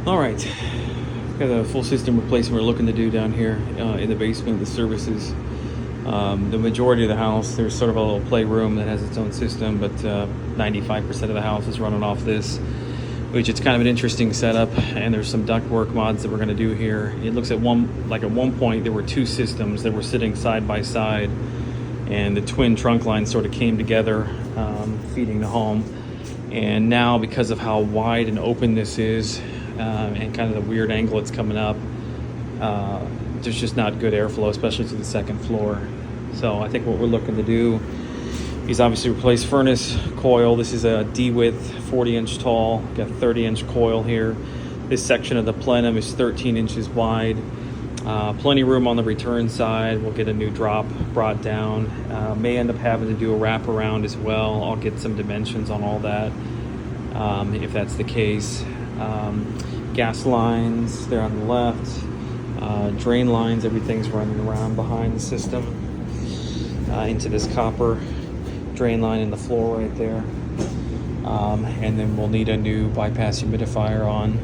All right, got a full system replacement we're looking to do down here in the basement of the services. The majority of the house, there's sort of a little playroom that has its own system, but 95% of the house is running off this, which it's kind of an interesting setup. And there's some ductwork mods that we're going to do here. It looks at one point there were two systems that were sitting side by side, and the twin trunk lines sort of came together, feeding the home. And now, because of how wide and open this is, and kind of the weird angle it's coming up, there's just not good airflow, especially to the second floor. So I think what we're looking to do is obviously replace furnace coil. This is a D-width, 40-inch tall, got 30-inch coil here. This section of the plenum is 13 inches wide. Plenty of room on the return side. We'll get a new drop brought down. May end up having to do a wraparound as well. I'll get some dimensions on all that, if that's the case. Gas lines, they're on the left. Drain lines, everything's running around behind the system, into this copper drain line in the floor right there. And then we'll need a new bypass humidifier on.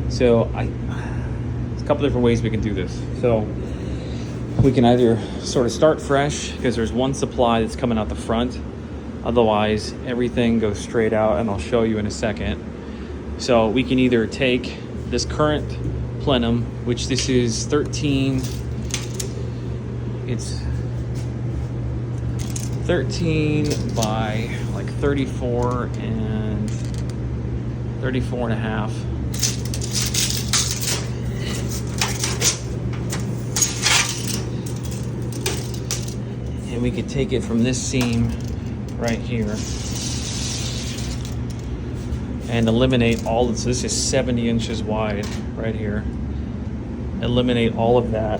So there's a couple different ways we can do this. So we can either sort of start fresh, because there's one supply that's coming out the front. Otherwise, everything goes straight out, and I'll show you in a second. So we can either take this current plenum, which this is 13, it's 13 by like 34 and 34 and a half. And we could take it from this seam right here and eliminate all of, so this is 70 inches wide right here. Eliminate all of that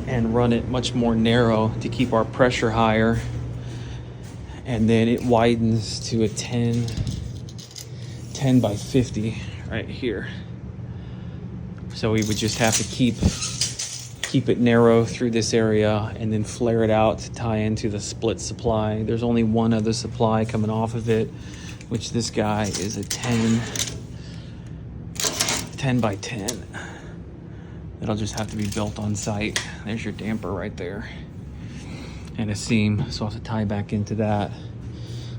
and run it much more narrow to keep our pressure higher. And then it widens to a 10 by 50 right here. So we would just have to keep it narrow through this area and then flare it out to tie into the split supply. There's only one other supply coming off of it, which this guy is a 10 by 10. It'll just have to be built on site. There's your damper right there. And a seam, so I'll have to tie back into that.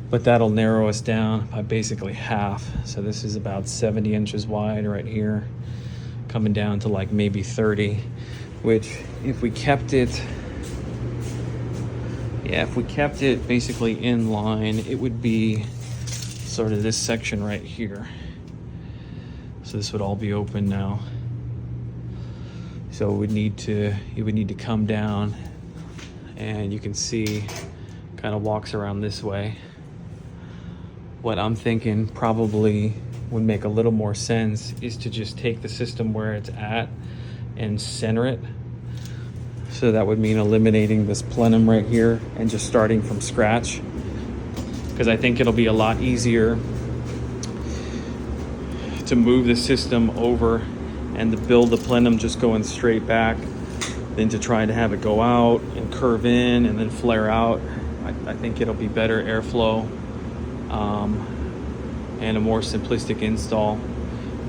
But that'll narrow us down by basically half. So this is about 70 inches wide right here, coming down to like maybe 30, which if we kept it basically in line, it would be sort of this section right here. So this would all be open now. So it would need to come down, and you can see kind of walks around this way. What I'm thinking probably would make a little more sense is to just take the system where it's at and center it. So that would mean eliminating this plenum right here and just starting from scratch, because I think it'll be a lot easier to move the system over and to build the plenum just going straight back than to try to have it go out and curve in and then flare out. I think it'll be better airflow, and a more simplistic install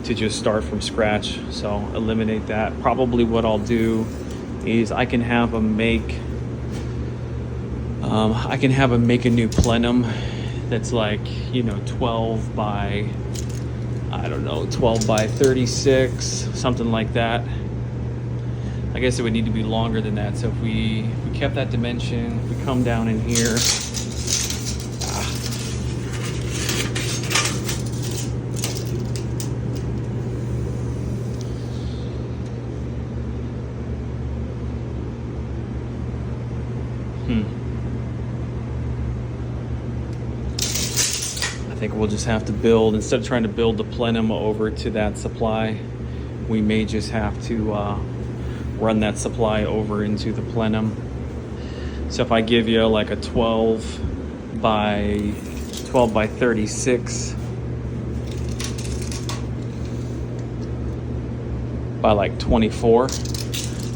to just start from scratch. So eliminate that. Probably what I'll do is I can have them make a new plenum that's like, 12 by 36, something like that. I guess it would need to be longer than that. So if we kept that dimension, if we come down in here, I think we'll just have to build, instead of trying to build the plenum over to that supply, we may just have to run that supply over into the plenum. So if I give you like a 12 by 36 by like 24,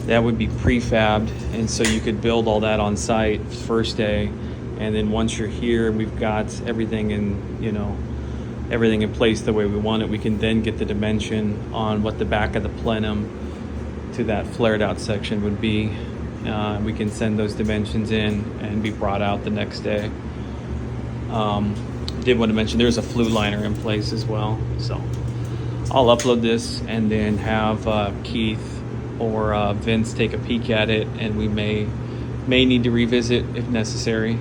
that would be prefabbed, and so you could build all that on site first day, and then once you're here, we've got everything in everything in place the way we want it, we can then get the dimension on what the back of the plenum to that flared out section would be. We can send those dimensions in and be brought out the next day. Did want to mention there's a flue liner in place as well. So I'll upload this and then have Keith or Vince take a peek at it, and we may need to revisit if necessary.